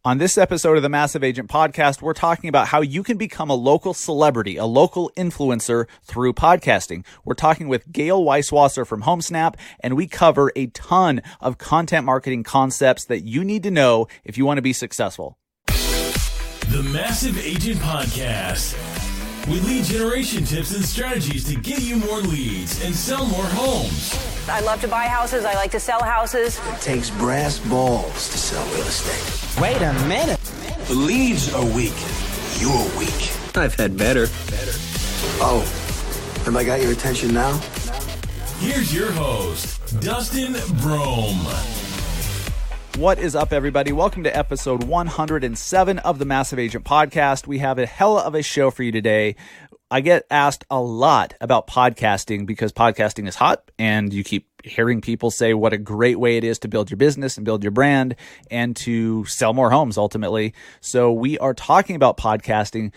On this episode of the Massive Agent Podcast, we're talking about how you can become a local celebrity, a local influencer through podcasting. We're talking with Gayle Weiswasser from Homesnap, and we cover a ton of content marketing concepts that you need to know if you want to be successful. The Massive Agent Podcast, with lead generation tips and strategies to get you more leads and sell more homes. I love to buy houses. I like to sell houses. It takes brass balls to sell real estate. Wait a minute. The leads are weak. You're weak. I've had better. Oh, have I got your attention now? Here's your host, Dustin Brohm. What is up, everybody? Welcome to episode 107 of the Massive Agent Podcast. We have a hell of a show for you today. I get asked a lot about podcasting because podcasting is hot, and you keep hearing people say what a great way it is to build your business and build your brand and to sell more homes ultimately. So we are talking about podcasting.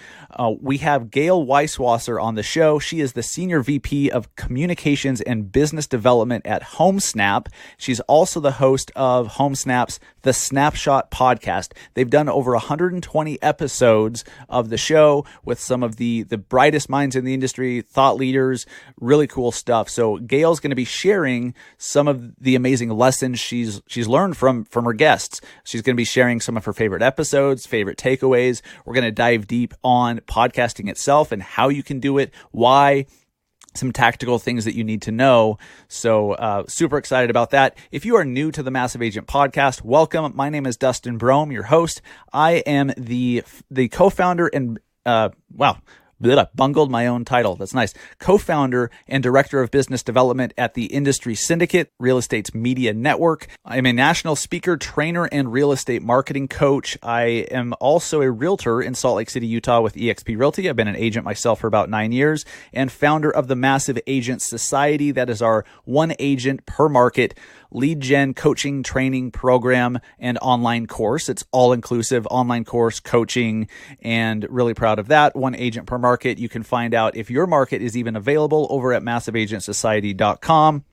We have Gayle Weiswasser on the show. She is the Senior VP of Communications and Business Development at Homesnap. She's also the host of Homesnap's The Snapshot podcast. They've done over 120 episodes of the show with some of the brightest minds in the industry, thought leaders, really cool stuff. So Gayle's going to be sharing some of the amazing lessons she's learned from her guests. She's going to be sharing some of her favorite episodes, favorite takeaways. We're going to dive deep on podcasting itself and how you can do it, why, some tactical things that you need to know. So super excited about that. If you are new to the Massive Agent Podcast, welcome. My name is Dustin Brohm, your host. I am the co-founder and bungled my own title. That's nice. Co-founder and director of business development at the Industry Syndicate, Real Estate's media network. I'm a national speaker, trainer, and real estate marketing coach. I am also a realtor in Salt Lake City, Utah with eXp Realty. I've been an agent myself for about 9 years and founder of the Massive Agent Society. That is our one agent per market lead gen coaching training program and online course. It's all inclusive online course, coaching, and really proud of that. One agent per market. You can find out if your market is even available over at massiveagentsociety.com.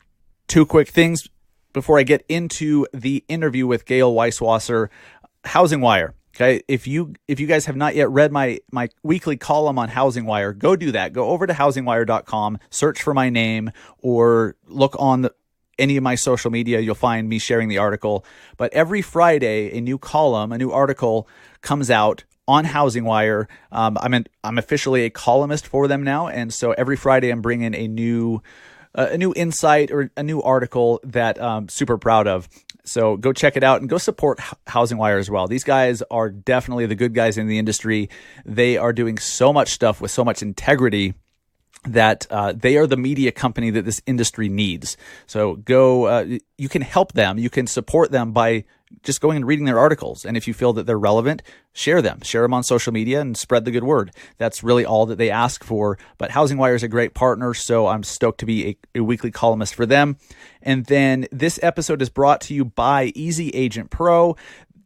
Two quick things before I get into the interview with Gayle Weiswasser. Housing Wire. Okay, if you guys have not yet read my weekly column on Housing Wire, go do that. Go over to housingwire.com, search for my name, or look on any of my social media. You'll find me sharing the article. But every Friday, a new column, a new article comes out on Housing Wire. I'm officially a columnist for them now, and so every Friday I'm bringing a new insight or a new article that I'm super proud of. So go check it out and go support Housing Wire as well. These guys are definitely the good guys in the industry. They are doing so much stuff with so much integrity that they are the media company that this industry needs. So go, you can help them. You can support them by just going and reading their articles. And if you feel that they're relevant, share them on social media and spread the good word. That's really all that they ask for. But Housing Wire is a great partner, so I'm stoked to be a weekly columnist for them. And then this episode is brought to you by Easy Agent Pro.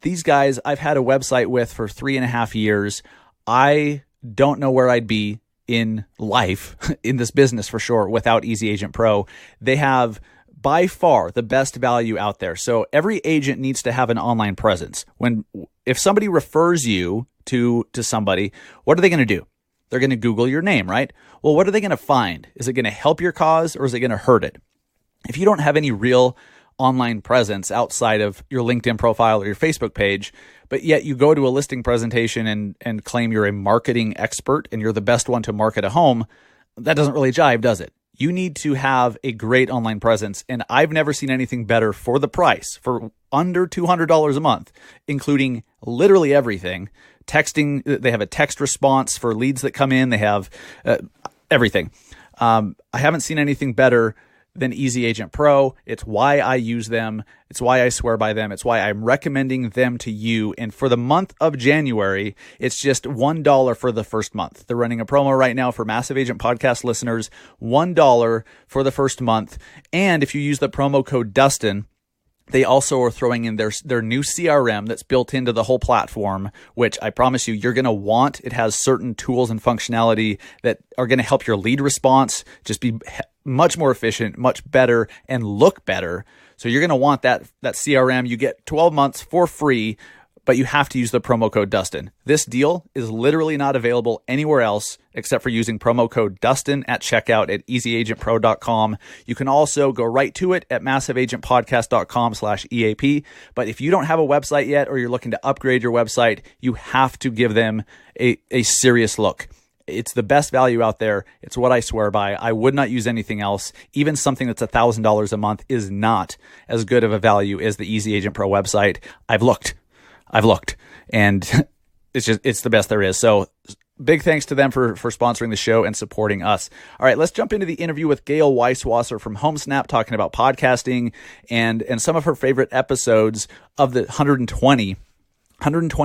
These guys I've had a website with for 3.5 years. I don't know where I'd be in life, in this business for sure, without Easy Agent Pro. They have by far the best value out there. So every agent needs to have an online presence. If somebody refers you to somebody, what are they going to do? They're going to Google your name, right? Well, what are they going to find? Is it going to help your cause or is it going to hurt it? If you don't have any real online presence outside of your LinkedIn profile or your Facebook page, but yet you go to a listing presentation and claim you're a marketing expert and you're the best one to market a home, that doesn't really jive, does it? You need to have a great online presence, and I've never seen anything better for the price, for under $200 a month, including literally everything. Texting, they have a text response for leads that come in. They have everything. I haven't seen anything better than Easy Agent Pro. It's why I use them. It's why I swear by them. It's why I'm recommending them to you. And for the month of January, it's just $1 for the first month. They're running a promo right now for Massive Agent Podcast listeners, $1 for the first month. And if you use the promo code Dustin, they also are throwing in their new CRM that's built into the whole platform, which I promise you, you're going to want. It has certain tools and functionality that are going to help your lead response just be much more efficient, much better, and look better. So you're going to want that CRM. You get 12 months for free, but you have to use the promo code Dustin. This deal is literally not available anywhere else except for using promo code Dustin at checkout at easyagentpro.com. You can also go right to it at massiveagentpodcast.com/EAP. But if you don't have a website yet, or you're looking to upgrade your website, you have to give them a serious look. It's the best value out there. It's what I swear by. I would not use anything else. Even something that's $1,000 a month is not as good of a value as the Easy Agent Pro website. I've looked, and it's the best there is. So big thanks to them for sponsoring the show and supporting us. All right, let's jump into the interview with Gayle Weiswasser from Homesnap, talking about podcasting and some of her favorite episodes of the 120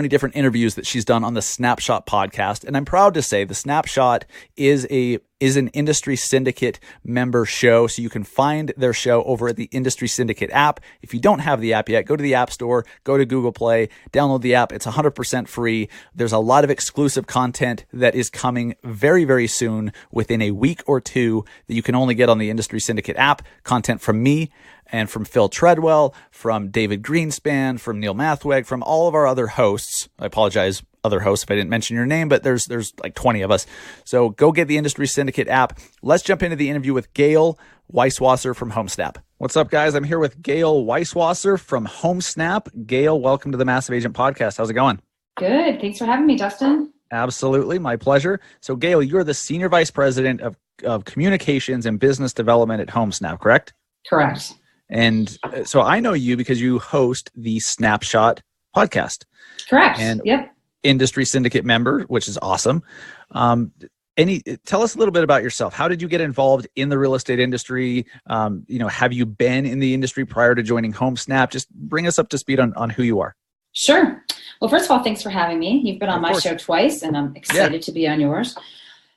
different interviews that she's done on the Snapshot podcast. And I'm proud to say the Snapshot is an Industry Syndicate member show. So you can find their show over at the Industry Syndicate app. If you don't have the app yet, go to the App Store, go to Google Play, download the app. It's 100% free. There's a lot of exclusive content that is coming very, very soon, within a week or two, that you can only get on the Industry Syndicate app. Content from me and from Phil Treadwell, from David Greenspan, from Neil Mathweg, from all of our other hosts. I apologize, other hosts, if I didn't mention your name, but there's like 20 of us. So go get the Industry Syndicate app. Let's jump into the interview with Gayle Weiswasser from Homesnap. What's up, guys? I'm here with Gayle Weiswasser from Homesnap. Gayle, welcome to the Massive Agent Podcast. How's it going? Good. Thanks for having me, Dustin. Absolutely. My pleasure. So Gayle, you're the Senior Vice President of Communications and Business Development at Homesnap, correct? Correct. And so I know you because you host the Snapshot podcast. Correct. And yep. Industry Syndicate member, which is awesome. Tell us a little bit about yourself. How did you get involved in the real estate industry? Have you been in the industry prior to joining Homesnap? Just bring us up to speed on who you are. Sure. Well, first of all, thanks for having me. You've been on my show twice, and I'm excited to be on yours.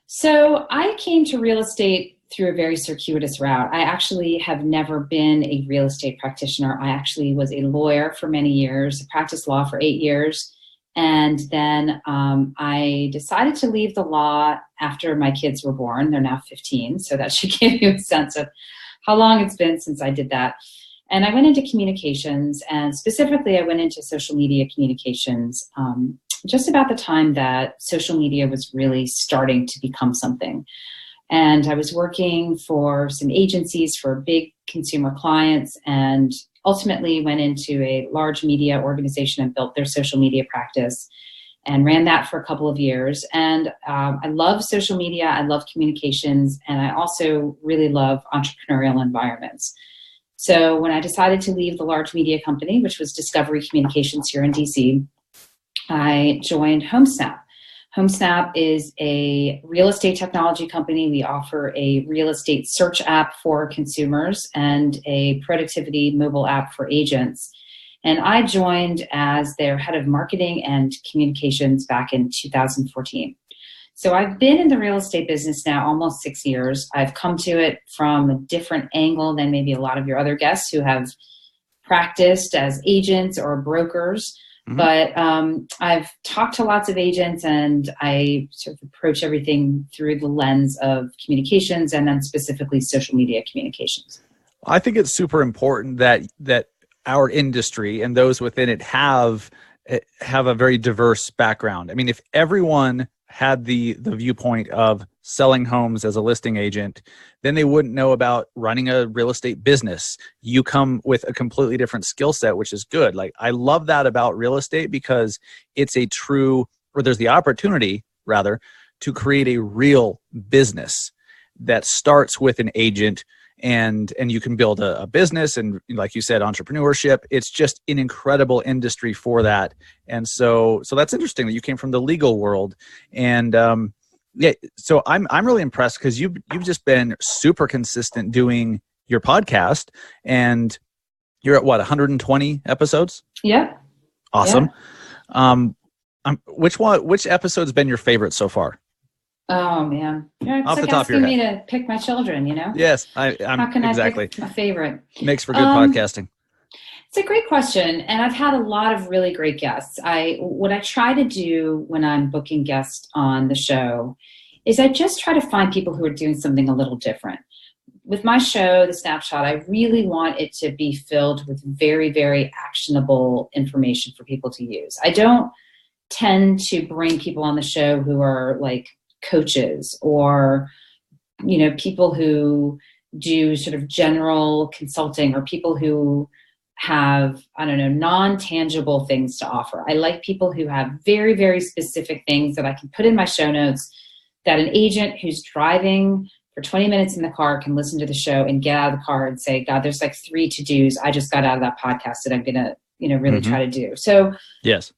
So I came to real estate through a very circuitous route. I actually have never been a real estate practitioner. I actually was a lawyer for many years, practiced law for 8 years. And then I decided to leave the law after my kids were born. They're now 15. So that should give you a sense of how long it's been since I did that. And I went into communications, and specifically I went into social media communications just about the time that social media was really starting to become something. And I was working for some agencies for big consumer clients, and ultimately went into a large media organization and built their social media practice and ran that for a couple of years. And I love social media, I love communications, and I also really love entrepreneurial environments. So when I decided to leave the large media company, which was Discovery Communications here in DC, I joined Homesnap. Homesnap is a real estate technology company. We offer a real estate search app for consumers and a productivity mobile app for agents. And I joined as their head of marketing and communications back in 2014. So I've been in the real estate business now almost 6 years. I've come to it from a different angle than maybe a lot of your other guests who have practiced as agents or brokers. But I've talked to lots of agents, and I sort of approach everything through the lens of communications, and then specifically social media communications. I think it's super important that our industry and those within it have a very diverse background. I mean, if everyone had the viewpoint of selling homes as a listing agent, then they wouldn't know about running a real estate business. You come with a completely different skill set, which is good. Like, I love that about real estate, because it's there's the opportunity rather to create a real business that starts with an agent, and you can build a business, and like you said, entrepreneurship. It's just an incredible industry for that. And so that's interesting that you came from the legal world. And so I'm really impressed, because you've just been super consistent doing your podcast, and you're at what, 120 episodes? Yeah. Awesome. Yeah. Which episode's been your favorite so far? Oh man, it's off like the top of your asking head. me to pick my children, you know? Yes, I'm How can exactly. I pick my favorite? Makes for good podcasting. It's a great question, and I've had a lot of really great guests. What I try to do when I'm booking guests on the show is I just try to find people who are doing something a little different. with my show, The Snapshot, I really want it to be filled with very, very actionable information for people to use. I don't tend to bring people on the show who are like coaches or, people who do sort of general consulting or people who have, non-tangible things to offer. I like people who have very, very specific things that I can put in my show notes that an agent who's driving for 20 minutes in the car can listen to the show and get out of the car and say, God, there's like 3 to-dos I just got out of that podcast that I'm going to, really try to do. So yes.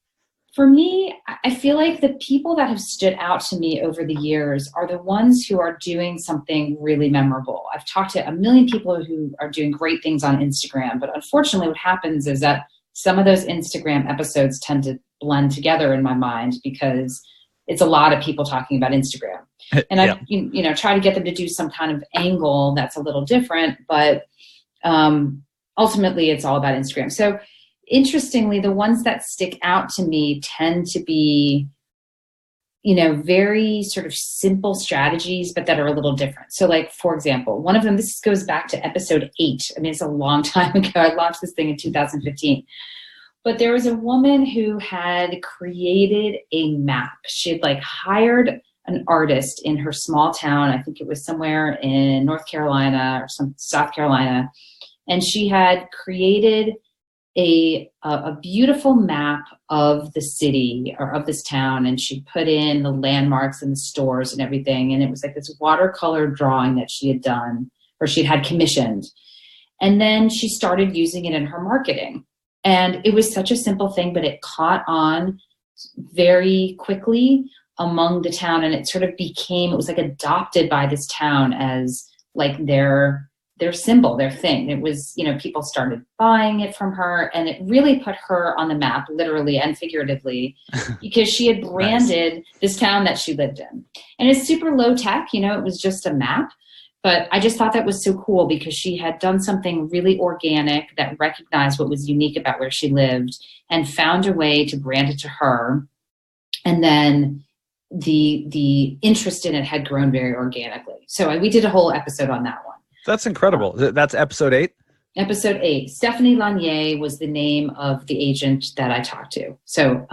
For me, I feel like the people that have stood out to me over the years are the ones who are doing something really memorable. I've talked to a million people who are doing great things on Instagram, but unfortunately what happens is that some of those Instagram episodes tend to blend together in my mind because it's a lot of people talking about Instagram. And I try to get them to do some kind of angle that's a little different, but ultimately it's all about Instagram. So interestingly, the ones that stick out to me tend to be, very sort of simple strategies, but that are a little different. So like, for example, one of them, this goes back to episode 8. I mean, it's a long time ago. I launched this thing in 2015. But there was a woman who had created a map. She had like hired an artist in her small town. I think it was somewhere in North Carolina or some South Carolina. And she had created a beautiful map of the city or of this town, and she put in the landmarks and the stores and everything, and it was like this watercolor drawing that she had done or she'd had commissioned, and then she started using it in her marketing. And it was such a simple thing, but it caught on very quickly among the town, and it sort of became, it was like adopted by this town as like their symbol, their thing. It was, people started buying it from her, and it really put her on the map, literally and figuratively, because she had branded this town that she lived in. And it's super low tech, it was just a map. But I just thought that was so cool because she had done something really organic that recognized what was unique about where she lived and found a way to brand it to her. And then the interest in it had grown very organically. So we did a whole episode on that one. That's incredible. That's episode 8? Episode 8. Stephanie Lanier was the name of the agent that I talked to. So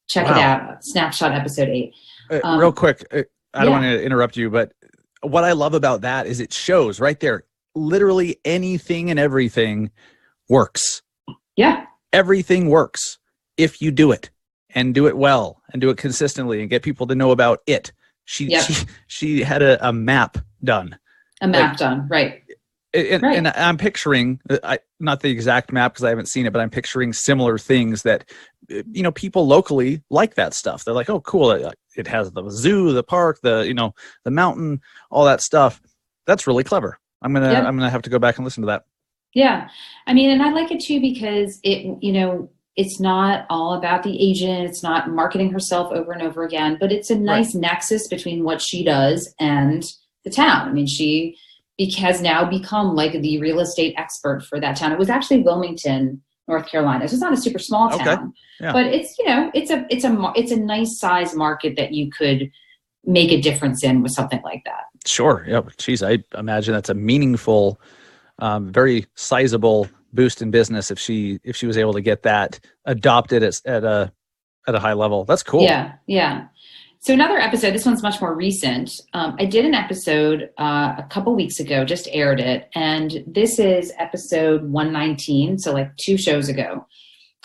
check it out. Snapshot episode 8. Real quick, I don't want to interrupt you, but what I love about that is it shows right there, literally anything and everything works. Yeah. Everything works if you do it and do it well and do it consistently and get people to know about it. She had a map done. A map done, right. And I'm picturing, not the exact map because I haven't seen it, but I'm picturing similar things that, people locally like that stuff. They're like, oh, cool. It has the zoo, the park, the mountain, all that stuff. That's really clever. I'm going to have to go back and listen to that. Yeah. I mean, and I like it too because it's not all about the agent. It's not marketing herself over and over again, but it's a nice nexus between what she does and the town. I mean, she has now become like the real estate expert for that town. It was actually Wilmington, North Carolina. So it's not a super small town, but it's, it's a nice size market that you could make a difference in with something like that. Sure. Yeah. Geez, I imagine that's a meaningful, very sizable boost in business if she was able to get that adopted at a high level. That's cool. Yeah. Yeah. So another episode, this one's much more recent. I did an episode a couple weeks ago, just aired it. And this is episode 119, so like 2 shows ago.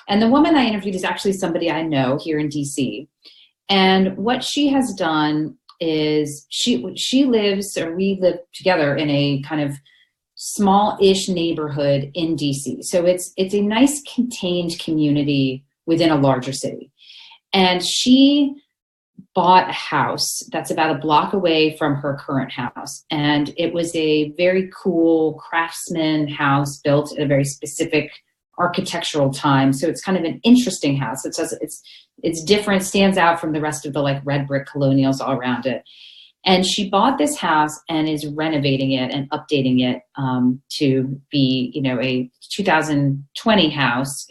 And the woman I interviewed is actually somebody I know here in DC. And what she has done is we live together in a kind of small-ish neighborhood in DC. So it's a nice contained community within a larger city. And she bought a house that's about a block away from her current house. And it was a very cool craftsman house built at a very specific architectural time. So it's kind of an interesting house. It's different, stands out from the rest of the like red brick colonials all around it. And she bought this house and is renovating it and updating it to be, a 2020 house,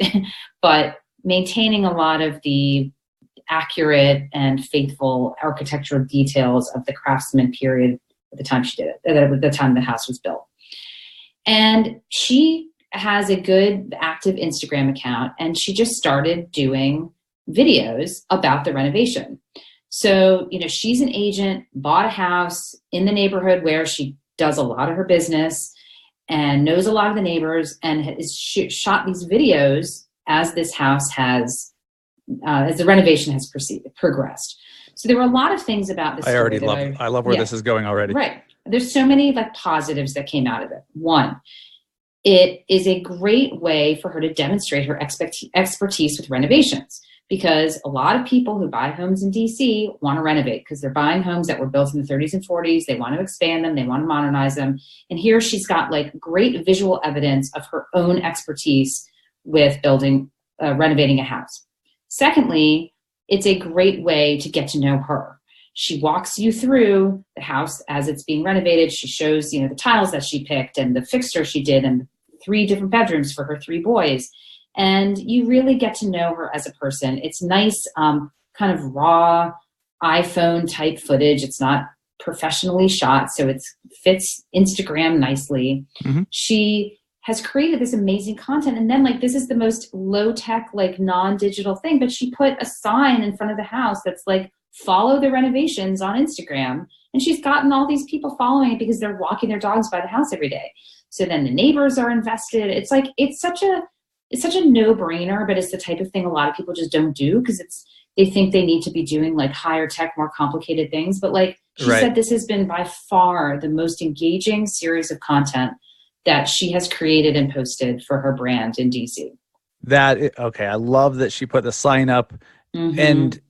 but maintaining a lot of the accurate and faithful architectural details of the craftsman period at the time she did it, at the time the house was built. And she has a good active Instagram account, and she just started doing videos about the renovation. So, she's an agent, bought a house in the neighborhood where she does a lot of her business and knows a lot of the neighbors, and has shot these videos as this house has, as the renovation has progressed. So there were a lot of things about this. I love where this is going already. Right. There's so many positives that came out of it. One, it is a great way for her to demonstrate her expertise with renovations, because a lot of people who buy homes in DC want to renovate because they're buying homes that were built in the 30s and 40s. They want to expand them. They want to modernize them. And here she's got great visual evidence of her own expertise with renovating a house. Secondly, it's a great way to get to know her. She walks you through the house as it's being renovated. She shows, the tiles that she picked and the fixture she did and 3 different bedrooms for her 3 boys. And you really get to know her as a person. It's nice, kind of raw iPhone type footage. It's not professionally shot, so it fits Instagram nicely. Mm-hmm. She has created this amazing content. And then this is the most low tech, non-digital thing, but she put a sign in front of the house that's follow the renovations on Instagram. And she's gotten all these people following it because they're walking their dogs by the house every day. So then the neighbors are invested. It's such a no-brainer, but it's the type of thing a lot of people just don't do because they think they need to be doing higher tech, more complicated things. But she said, this has been by far the most engaging series of content that she has created and posted for her brand in DC. I love that she put the sign up. Mm-hmm. And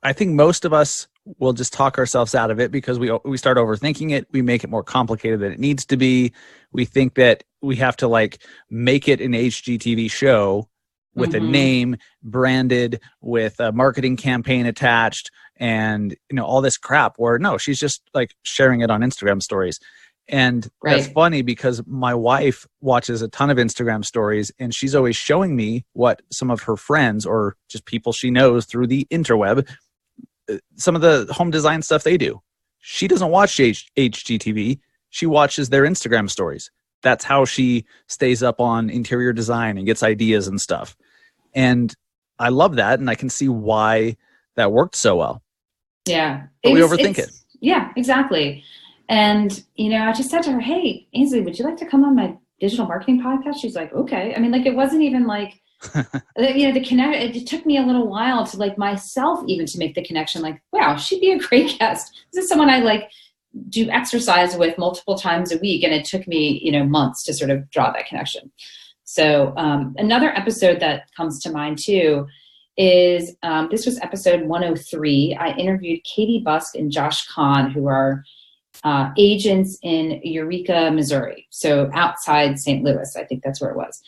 I think most of us will just talk ourselves out of it because we start overthinking it. We make it more complicated than it needs to be. We think that we have to make it an HGTV show with mm-hmm. a name branded with a marketing campaign attached and all this crap, where no, she's just sharing it on Instagram stories. And that's funny because my wife watches a ton of Instagram stories, and she's always showing me what some of her friends or just people she knows through the interweb, some of the home design stuff they do. She doesn't watch HGTV. She watches their Instagram stories. That's how she stays up on interior design and gets ideas and stuff. And I love that, and I can see why that worked so well. Yeah. But we overthink it. Yeah, exactly. And, I just said to her, hey, Ainsley, would you like to come on my digital marketing podcast? She's like, okay. I mean, it wasn't even the connect. It took me a little while to myself even to make the connection. Wow, she'd be a great guest. This is someone I do exercise with multiple times a week. And it took me, months to sort of draw that connection. So another episode that comes to mind too is this was episode 103. I interviewed Katie Busk and Josh Kahn, who are agents in Eureka, Missouri. So outside St. Louis, I think that's where it was.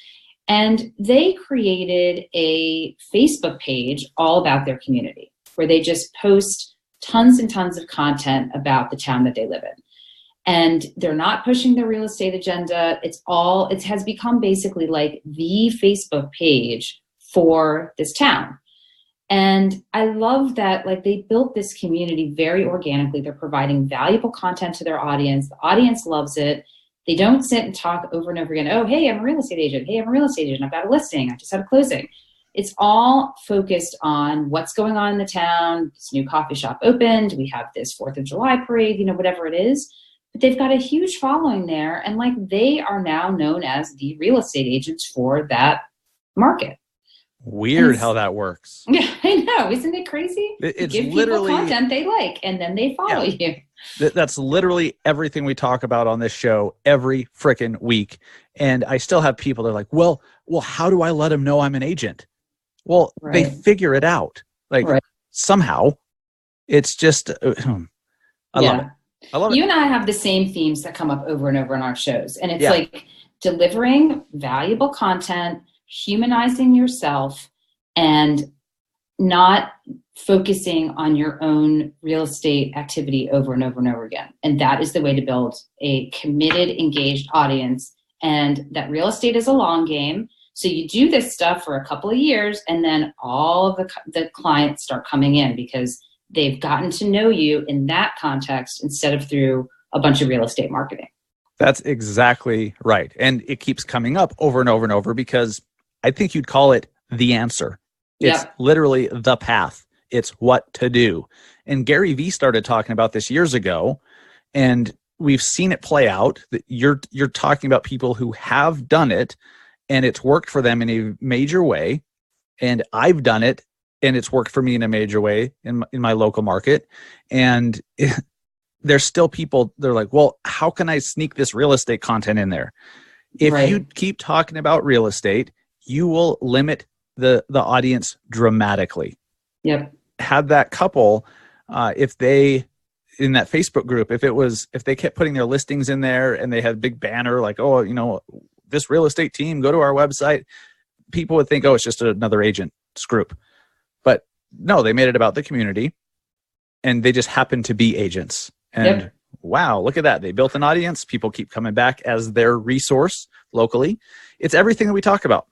And they created a Facebook page all about their community where they just post tons and tons of content about the town that they live in. And they're not pushing the real estate agenda. It has become basically the Facebook page for this town. And I love that they built this community very organically. They're providing valuable content to their audience. The audience loves it. They don't sit and talk over and over again. Oh, hey, I'm a real estate agent. Hey, I'm a real estate agent. I've got a listing. I just had a closing. It's all focused on what's going on in the town. This new coffee shop opened. We have this 4th of July parade, whatever it is. But they've got a huge following there. And they are now known as the real estate agents for that market. Weird how that works. Yeah, I know. Isn't it crazy? It's give literally people content they like, and then they follow you. That's literally everything we talk about on this show every freaking week. And I still have people that are like, well, how do I let them know I'm an agent? Well, they figure it out. Somehow. It's just, I love it. I love it. You and I have the same themes that come up over and over in our shows. And it's delivering valuable content, humanizing yourself, and not focusing on your own real estate activity over and over and over again. And that is the way to build a committed, engaged audience. And that real estate is a long game. So you do this stuff for a couple of years, and then all of the clients start coming in because they've gotten to know you in that context instead of through a bunch of real estate marketing. That's exactly right. And it keeps coming up over and over and over because I think you'd call it the answer. It's literally the path. It's what to do. And Gary Vee started talking about this years ago, and we've seen it play out. That you're talking about people who have done it and it's worked for them in a major way. And I've done it and it's worked for me in a major way in my local market. And there's still people, they're like, well, how can I sneak this real estate content in there? If you keep talking about real estate, you will limit the audience dramatically. Yep. Had that couple, if they, in that Facebook group, if they kept putting their listings in there and they had a big banner like, oh, you know, this real estate team, go to our website, people would think, oh, it's just another agent's group. But no, they made it about the community and they just happen to be agents. And wow, look at that. They built an audience. People keep coming back as their resource locally. It's everything that we talk about.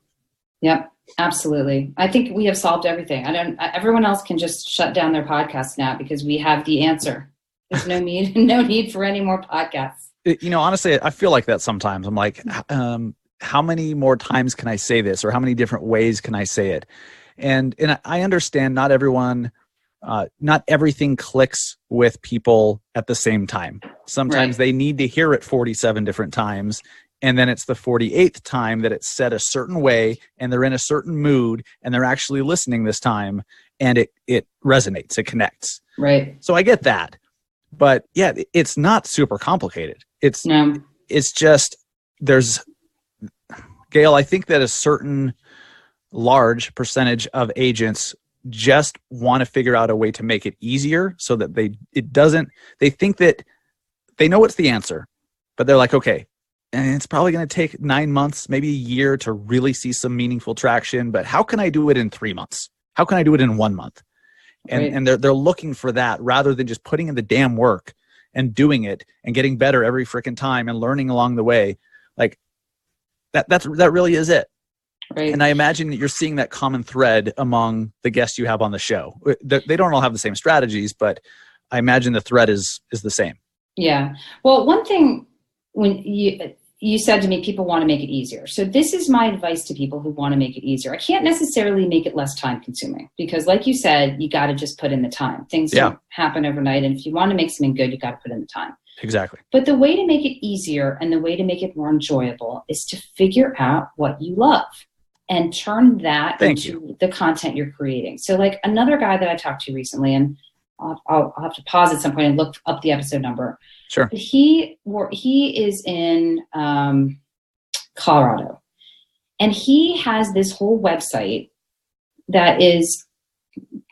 Yep, absolutely. I think we have solved everything. Everyone else can just shut down their podcast now because we have the answer. There's no need for any more podcasts. You know, honestly, I feel like that sometimes. I'm like, how many more times can I say this, or how many different ways can I say it? And I understand not everyone, not everything clicks with people at the same time. Sometimes they need to hear it 47 different times. And then it's the 48th time that it's said a certain way and they're in a certain mood and they're actually listening this time and it resonates, it connects. Right. So I get that. But yeah, it's not super complicated. It's just, Gayle, I think that a certain large percentage of agents just want to figure out a way to make it easier so that they think that they know what's the answer, but they're like, okay, and it's probably going to take 9 months, maybe a year to really see some meaningful traction, but how can I do it in 3 months? How can I do it in 1 month? And they're looking for that rather than just putting in the damn work and doing it and getting better every freaking time and learning along the way. Like that really is it. Right. And I imagine that you're seeing that common thread among the guests you have on the show. They don't all have the same strategies, but I imagine the thread is the same. Yeah. Well, one thing when you said to me, people want to make it easier. So this is my advice to people who want to make it easier. I can't necessarily make it less time consuming because like you said, you got to just put in the time. Things don't happen overnight. And if you want to make something good, you got to put in the time. Exactly. But the way to make it easier and the way to make it more enjoyable is to figure out what you love and turn that into the content you're creating. So like another guy that I talked to recently, and I'll have to pause at some point and look up the episode number. Sure. But he is in Colorado, and he has this whole website that is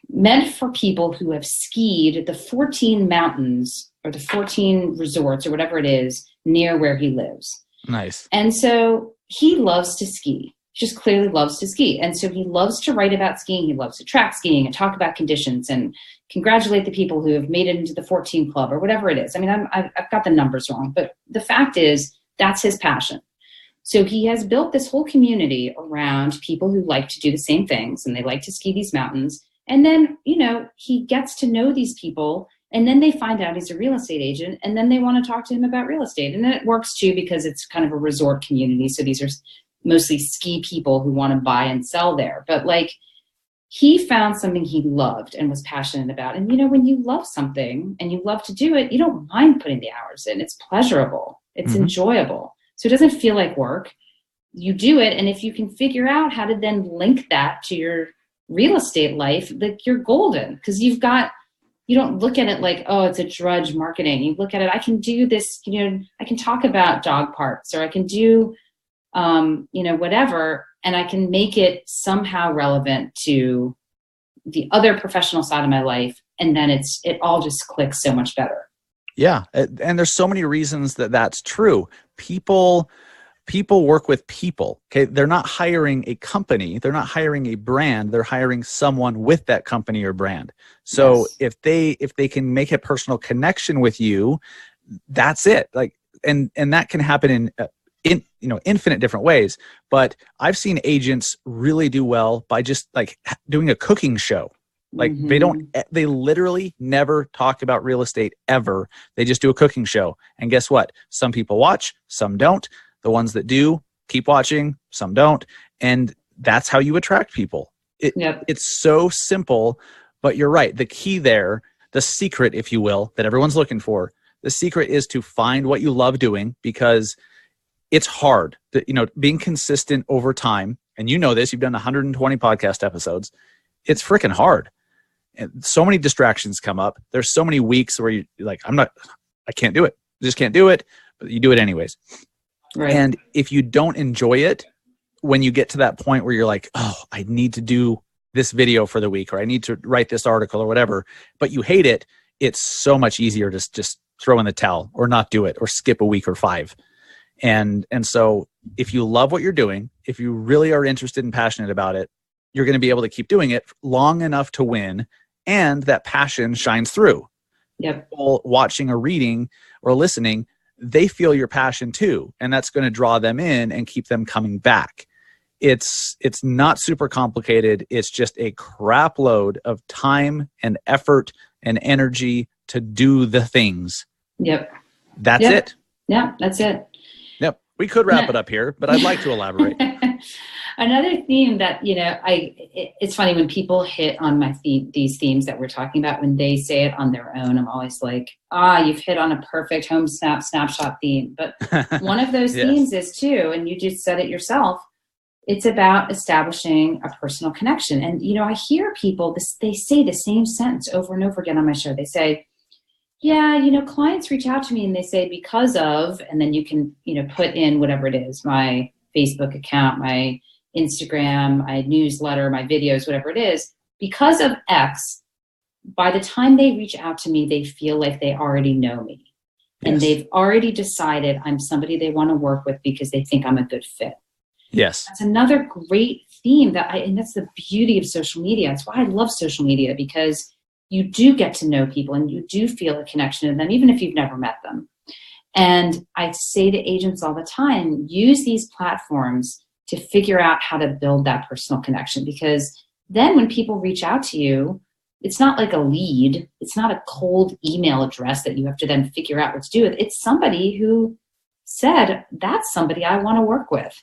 meant for people who have skied the 14 mountains or the 14 resorts or whatever it is near where he lives. Nice. And so he loves to ski. Just clearly loves to ski. And so he loves to write about skiing. He loves to track skiing and talk about conditions and congratulate the people who have made it into the 14 club or whatever it is. I mean, I've got the numbers wrong, but the fact is that's his passion. So he has built this whole community around people who like to do the same things and they like to ski these mountains. And then, you know, he gets to know these people and then they find out he's a real estate agent and then they want to talk to him about real estate. And then it works too because it's kind of a resort community. So these are mostly ski people who want to buy and sell there. But like he found something he loved and was passionate about. And, you know, when you love something and you love to do it, you don't mind putting the hours in. It's pleasurable. It's enjoyable. So it doesn't feel like work. You do it. And if you can figure out how to then link that to your real estate life, like you're golden because you don't look at it like, oh, it's a drudge marketing. You look at it, I can do this, you know, I can talk about dog parks or I can do whatever, and I can make it somehow relevant to the other professional side of my life. And then it all just clicks so much better. Yeah. And there's so many reasons that that's true. People work with people. Okay. They're not hiring a company. They're not hiring a brand. They're hiring someone with that company or brand. So if they can make a personal connection with you, that's it. Like, and that can happen in infinite different ways, but I've seen agents really do well by just like doing a cooking show. Like they literally never talk about real estate ever. They just do a cooking show. And guess what? Some people watch, some don't. The ones that do keep watching, some don't. And that's how you attract people. It's so simple, but you're right. The key there, the secret, if you will, that everyone's looking for, the secret is to find what you love doing, because it's hard. Being consistent over time, and you know this, you've done 120 podcast episodes. It's freaking hard. And so many distractions come up. There's so many weeks where you're like, I can't do it. I just can't do it. But you do it anyways. Right. And if you don't enjoy it, when you get to that point where you're like, oh, I need to do this video for the week, or I need to write this article or whatever, but you hate it, it's so much easier to just throw in the towel or not do it or skip a week or 5. And so if you love what you're doing, if you really are interested and passionate about it, you're going to be able to keep doing it long enough to win, and that passion shines through. Yep. People watching or reading or listening, they feel your passion too, and that's going to draw them in and keep them coming back. It's not super complicated. It's just a crap load of time and effort and energy to do the things. Yep. That's it. Yeah, that's it. Yep. We could wrap it up here, but I'd like to elaborate. Another theme that, it's funny when people hit on these themes that we're talking about, when they say it on their own, I'm always like, you've hit on a perfect Homesnap Snapshot theme. But one of those themes is too, and you just said it yourself, it's about establishing a personal connection. And, I hear people, they say the same sentence over and over again on my show. They say, clients reach out to me and they say, because of, and then you can, put in whatever it is, my Facebook account, my Instagram, my newsletter, my videos, whatever it is, because of X, by the time they reach out to me, they feel like they already know me. Yes. And they've already decided I'm somebody they want to work with because they think I'm a good fit. Yes. That's another great theme and that's the beauty of social media. That's why I love social media, because you do get to know people and you do feel a connection to them, even if you've never met them. And I say to agents all the time, use these platforms to figure out how to build that personal connection, because then when people reach out to you, it's not like a lead. It's not a cold email address that you have to then figure out what to do with. It's somebody who said, that's somebody I want to work with.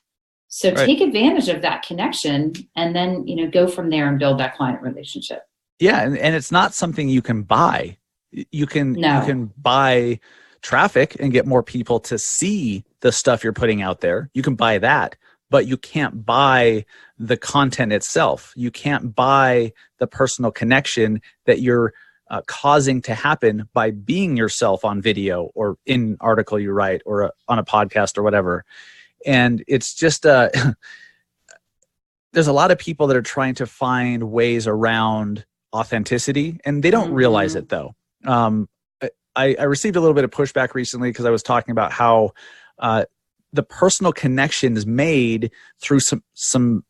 So take advantage of that connection and then, go from there and build that client relationship. Yeah. And it's not something you can buy. You can buy traffic and get more people to see the stuff you're putting out there. You can buy that, but you can't buy the content itself. You can't buy the personal connection that you're causing to happen by being yourself on video or in an article you write or on a podcast or whatever. And it's just there's a lot of people that are trying to find ways around authenticity, and they don't realize it though. I received a little bit of pushback recently because I was talking about how the personal connection is made through some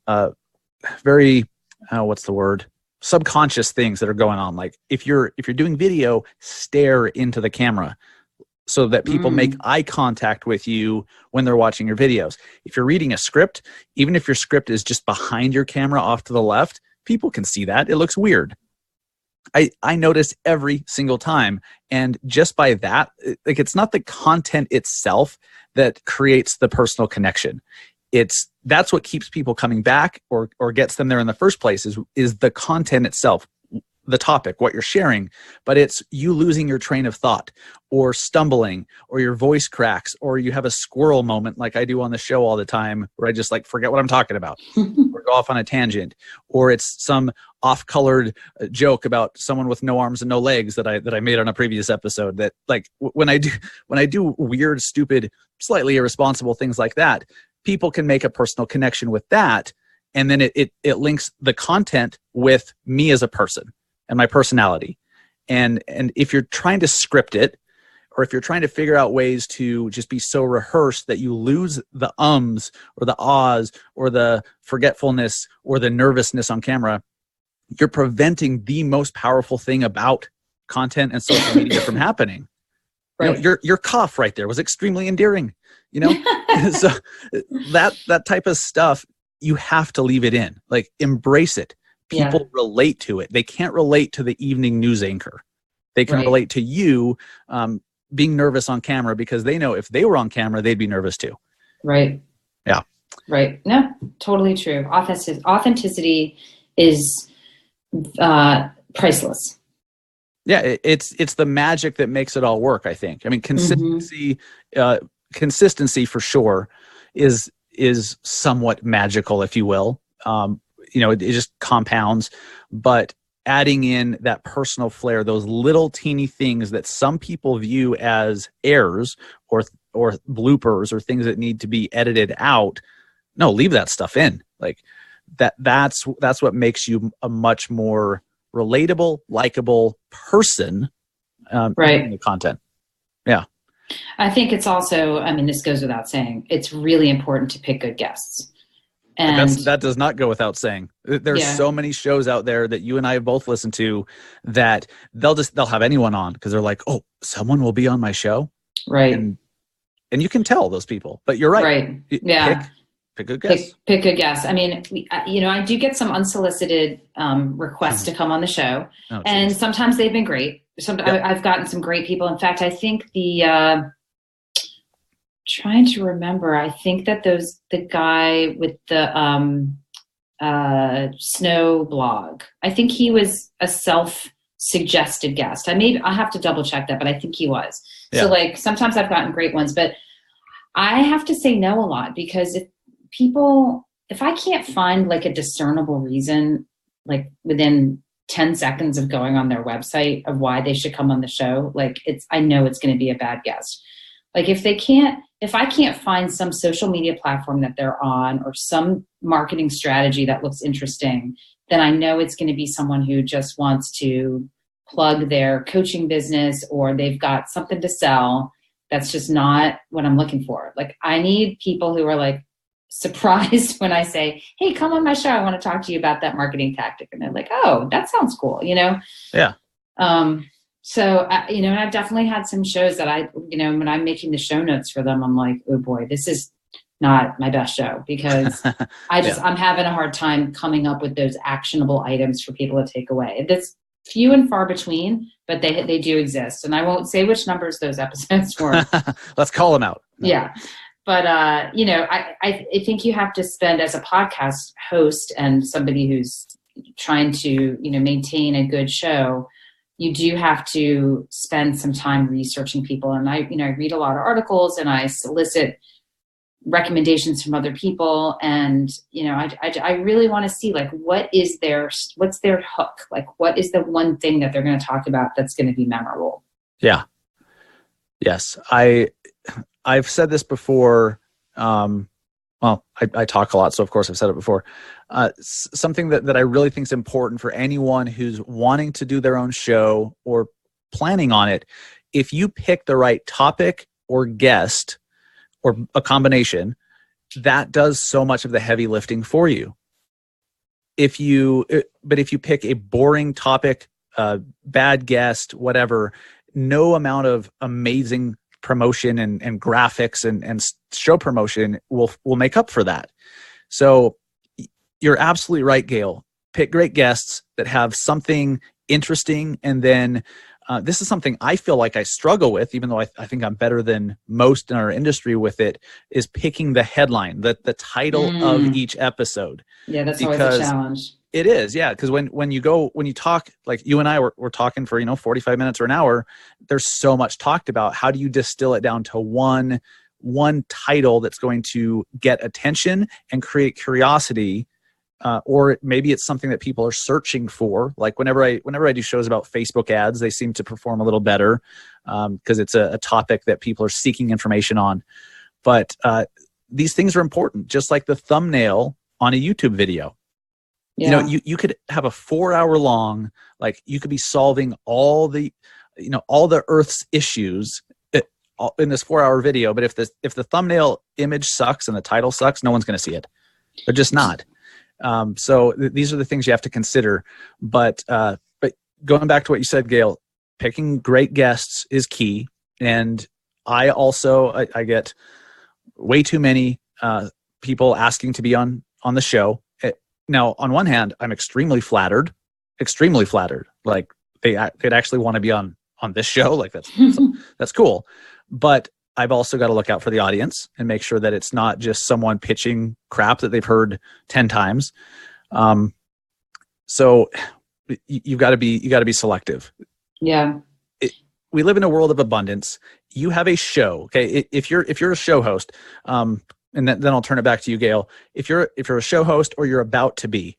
very subconscious things that are going on. Like if you're doing video, stare into the camera so that people make eye contact with you when they're watching your videos. If you're reading a script, even if your script is just behind your camera off to the left, people can see that. It looks weird. I notice every single time. And just by that, like, it's not the content itself that creates the personal connection. That's what keeps people coming back or gets them there in the first place is the content itself, the topic, what you're sharing. But it's you losing your train of thought or stumbling or your voice cracks or you have a squirrel moment like I do on the show all the time where I just forget what I'm talking about or go off on a tangent, or it's some off-colored joke about someone with no arms and no legs that I made on a previous episode that when I do weird, stupid, slightly irresponsible things like that, people can make a personal connection with that. And then it links the content with me as a person and my personality. And if you're trying to script it, or if you're trying to figure out ways to just be so rehearsed that you lose the ums or the ahs or the forgetfulness or the nervousness on camera, you're preventing the most powerful thing about content and social media from happening. Right. Your cough right there was extremely endearing, so that type of stuff, you have to leave it in, embrace it. people relate to it. They can't relate to the evening news anchor. They can relate to you being nervous on camera because they know if they were on camera, they'd be nervous too. Right. Yeah. Right. No, totally true. Authenticity is priceless. Yeah, it's the magic that makes it all work, I think. I mean, consistency for sure is somewhat magical, if you will. It just compounds, but adding in that personal flair, those little teeny things that some people view as errors or bloopers or things that need to be edited out. No, leave that stuff in. Like that's what makes you a much more relatable, likable person in the content. Yeah. I think it's also, this goes without saying, it's really important to pick good guests. And that does not go without saying. There's so many shows out there that you and I have both listened to that they'll have anyone on because they're like, oh, someone will be on my show. Right. And you can tell those people, but you're right. Right. Yeah. Pick good guests. Pick good guests. I mean, I do get some unsolicited requests to come on the show, and sometimes they've been great. I've gotten some great people. In fact, I think trying to remember, I think that the guy with the snow blog, I think he was a self-suggested guest. I have to double check that, but I think he was. Yeah. So like sometimes I've gotten great ones, but I have to say no a lot because if I can't find like a discernible reason, like within 10 seconds of going on their website of why they should come on the show, like I know it's going to be a bad guest. Like if I can't find some social media platform that they're on or some marketing strategy that looks interesting, then I know it's going to be someone who just wants to plug their coaching business or they've got something to sell. That's just not what I'm looking for. Like I need people who are like surprised when I say, hey, come on my show. I want to talk to you about that marketing tactic. And they're like, oh, that sounds cool. Yeah. So, and I've definitely had some shows that when I'm making the show notes for them, I'm like, oh boy, this is not my best show because I'm having a hard time coming up with those actionable items for people to take away. That's few and far between, but they do exist. And I won't say which numbers those episodes were. Let's call them out. No. Yeah. But, I think you have to spend as a podcast host and somebody who's trying to, maintain a good show, you do have to spend some time researching people. And I read a lot of articles and I solicit recommendations from other people. And, I really want to see like, what's their hook? Like, what is the one thing that they're going to talk about that's going to be memorable? Yeah. Yes. I've said this before. I talk a lot, so of course I've said it before. Something that I really think is important for anyone who's wanting to do their own show or planning on it, if you pick the right topic or guest or a that does so much of the heavy lifting for you. If you pick a boring topic, bad guest, whatever, no amount of amazing promotion and graphics and show promotion will make up for that. So you're absolutely right, Gayle. Pick great guests that have something interesting. And then this is something I feel like I struggle with, even though I think I'm better than most in our industry with it, is picking the headline, the title of each episode. Yeah, that's always a challenge. It is, yeah, because when you talk, like you and I we're talking for 45 minutes or an hour, there's so much talked about. How do you distill it down to one title that's going to get attention and create curiosity, or maybe it's something that people are searching for. Like whenever I do shows about Facebook ads, they seem to perform a little better because it's a topic that people are seeking information on. But these things are important, just like the thumbnail on a YouTube video. Yeah. You could have a 4-hour long, like you could be solving all the Earth's issues in this 4-hour video. But if the thumbnail image sucks and the title sucks, no one's going to see it. They're just not. So these are the things you have to consider. But going back to what you said, Gayle, picking great guests is key. And I get way too many people asking to be on the show. Now, on one hand, I'm extremely flattered. Like they'd actually want to be on this show. Like that's cool. But I've also got to look out for the audience and make sure that it's not just someone pitching crap that they've heard 10 times. So you got to be selective. Yeah. We live in a world of abundance. You have a show. Okay. If you're a show host, and then I'll turn it back to you, Gayle. If you're a show host or you're about to be,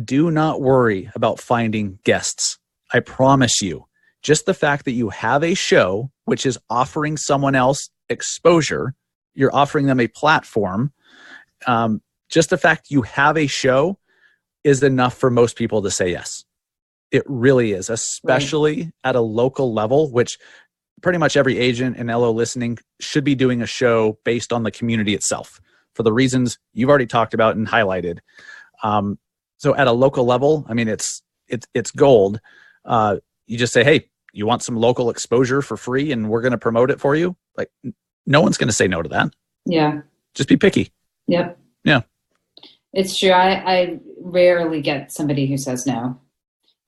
do not worry about finding guests. I promise you, just the fact that you have a show, which is offering someone else exposure, you're offering them a platform. Just the fact you have a show is enough for most people to say yes. It really is, especially at a local level, which pretty much every agent and LO listening should be doing a show based on the community itself for the reasons you've already talked about and highlighted. So at a local level, I mean, it's gold. You just say, hey, you want some local exposure for free and we're going to promote it for you? Like, no one's going to say no to that. Yeah. Just be picky. Yep. Yeah. It's true. I rarely get somebody who says no.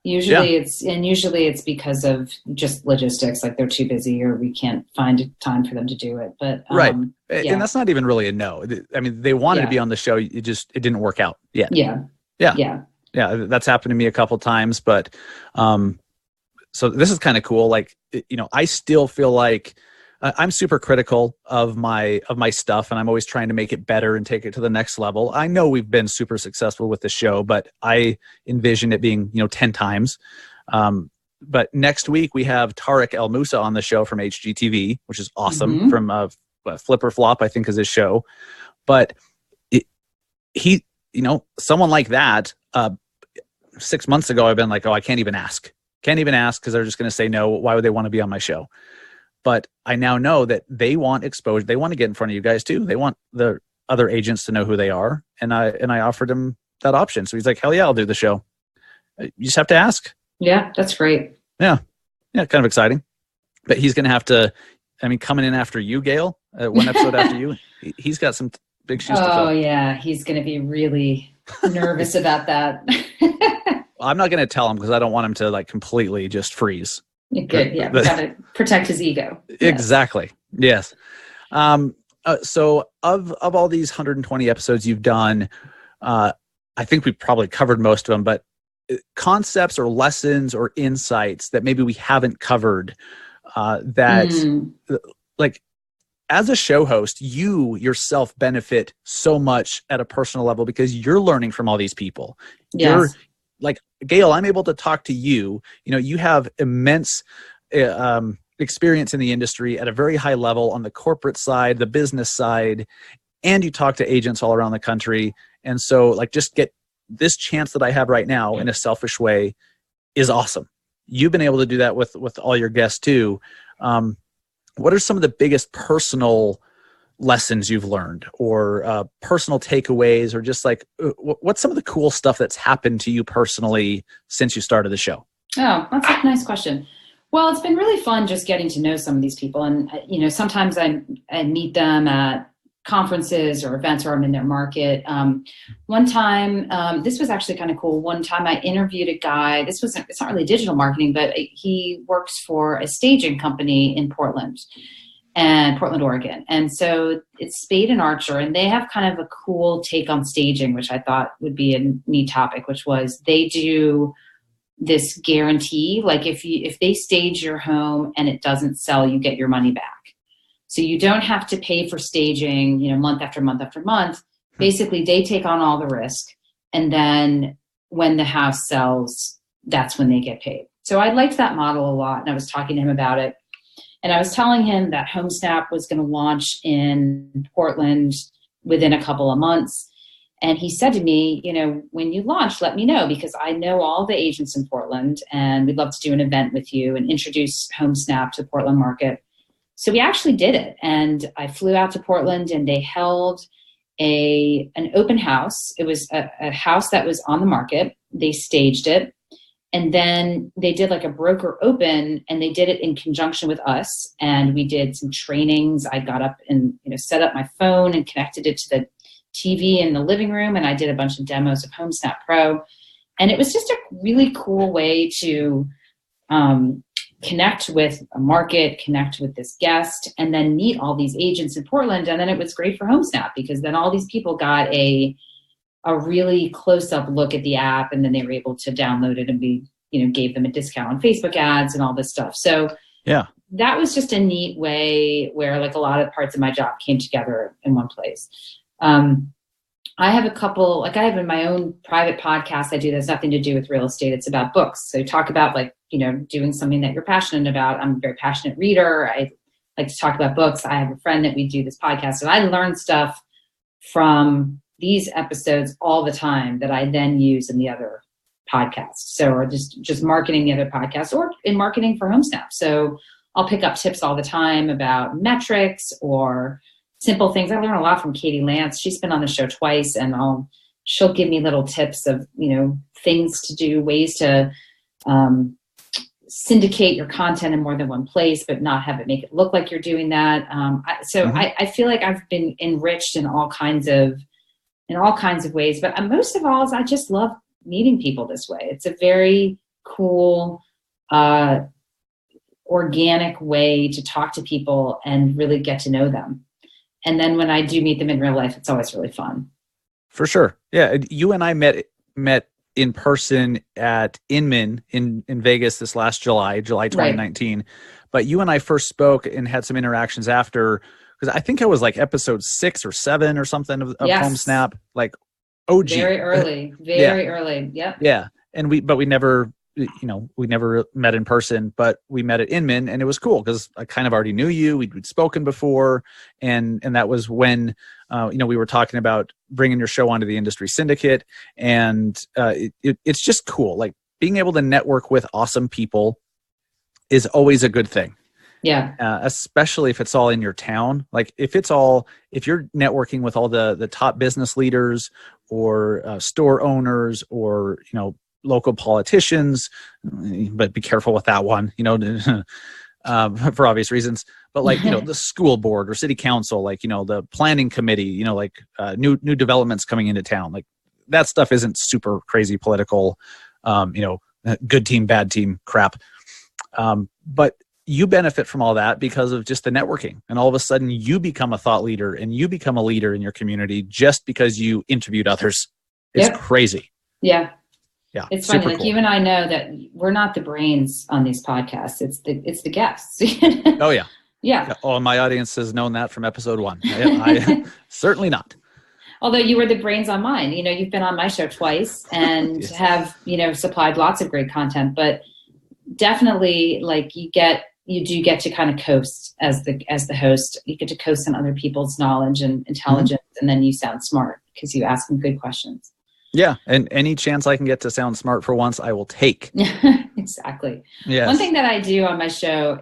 Usually it's because of just logistics, like they're too busy or we can't find time for them to do it. But right. And that's not even really a no. I mean, they wanted to be on the show. It didn't work out yet. Yeah. That's happened to me a couple times, but so this is kind of cool. Like, I still feel like I'm super critical of my stuff, and I'm always trying to make it better and take it to the next level. I know we've been super successful with the show, but I envision it being 10 times. But next week we have Tariq El Musa on the show from HGTV, which is awesome. From Flip or Flop, I think is his show. But he someone like that 6 months ago, I've been like, oh, I can't even ask because they're just going to say no. Why would they want to be on my show? But I now know that they want exposure. They want to get in front of you guys too. They want the other agents to know who they are. And I offered him that option. So he's like, hell yeah, I'll do the show. You just have to ask. Yeah, that's great. Yeah. Yeah. Kind of exciting. But he's going to have to, coming in after you, Gayle, one episode after you, he's got some big shoes to fill. Oh yeah. He's going to be really nervous about that. I'm not going to tell him because I don't want him to like completely just freeze. Good. Yeah. Got to protect his ego. Yes. Exactly. Yes. So of all these 120 episodes you've done, I think we probably covered most of them, but concepts or lessons or insights that maybe we haven't covered like as a show host, you yourself benefit so much at a personal level because you're learning from all these people. Yes. You're like, Gayle, I'm able to talk to you. You have immense experience in the industry at a very high level on the corporate side, the business side, and you talk to agents all around the country. And so like just get this chance that I have right now in a selfish way is awesome. You've been able to do that with all your guests too. What are some of the biggest personal lessons you've learned or personal takeaways or just like what's some of the cool stuff that's happened to you personally since you started the show? Oh, that's a nice question. Well, it's been really fun just getting to know some of these people. And, sometimes I meet them at conferences or events where I'm in their market. One time, this was actually kind of cool. One time I interviewed a guy, it's not really digital marketing, but he works for a staging company in Portland, Oregon. And so it's Spade and Archer, and they have kind of a cool take on staging, which I thought would be a neat topic, which was they do this guarantee. Like if they stage your home and it doesn't sell, you get your money back. So you don't have to pay for staging, month after month after month. Basically, they take on all the risk. And then when the house sells, that's when they get paid. So I liked that model a lot. And I was talking to him about it. And I was telling him that Homesnap was going to launch in Portland within a couple of months. And he said to me, when you launch, let me know because I know all the agents in Portland and we'd love to do an event with you and introduce Homesnap to the Portland market. So we actually did it. And I flew out to Portland and they held an open house. It was a house that was on the market. They staged it. And then they did like a broker open and they did it in conjunction with us. And we did some trainings. I got up and set up my phone and connected it to the TV in the living room, and I did a bunch of demos of Homesnap Pro. And it was just a really cool way to connect with a market, connect with this guest, and then meet all these agents in Portland. And then it was great for Homesnap because then all these people got a really close-up look at the app, and then they were able to download it and gave them a discount on Facebook ads and all this stuff. So yeah, that was just a neat way where like a lot of parts of my job came together in one place. I have a couple, like I have in my own private podcast I do that's nothing to do with real estate. It's about books. So talk about doing something that you're passionate about. I'm a very passionate reader. I like to talk about books. I have a friend that we do this podcast, and I learn stuff from these episodes all the time that I then use in the other podcasts. So, or just marketing the other podcasts or in marketing for Homesnap. So I'll pick up tips all the time about metrics or simple things. I learn a lot from Katie Lance. She's been on the show twice, and she'll give me little tips of, things to do, ways to syndicate your content in more than one place, but not have it make it look like you're doing that. I feel like I've been enriched in all kinds of ways, but most of all is I just love meeting people this way. It's a very cool, organic way to talk to people and really get to know them. And then when I do meet them in real life, it's always really fun. For sure. Yeah. You and I met in person at Inman in Vegas this last July 2019. Right. But you and I first spoke and had some interactions after, because I think I was like episode 6 or 7 or something of Homesnap, like OG. Very early. Early. Yep. Yeah. And we never met in person, but we met at Inman, and it was cool because I kind of already knew you. We'd spoken before, and that was when we were talking about bringing your show onto the industry syndicate, and it's just cool. Like being able to network with awesome people is always a good thing. Yeah. Especially if it's all in your town. Like if you're networking with all the top business leaders or store owners or local politicians, but be careful with that one, for obvious reasons. But like, the school board or city council, like, the planning committee, new developments coming into town, like that stuff isn't super crazy political, good team, bad team crap. But you benefit from all that because of just the networking. And all of a sudden you become a thought leader and you become a leader in your community just because you interviewed others. It's crazy. Yeah. Yeah, it's funny. Like cool. You and I know that we're not the brains on these podcasts. It's the guests. Oh yeah. Yeah. Oh, my audience has known that from episode 1. I certainly not. Although you were the brains on mine. You've been on my show twice and yes. have supplied lots of great content. But definitely, like you do get to kind of coast as the host. You get to coast on other people's knowledge and intelligence, and then you sound smart because you ask them good questions. Yeah, and any chance I can get to sound smart for once, I will take. Exactly. Yes. One thing that I do on my show,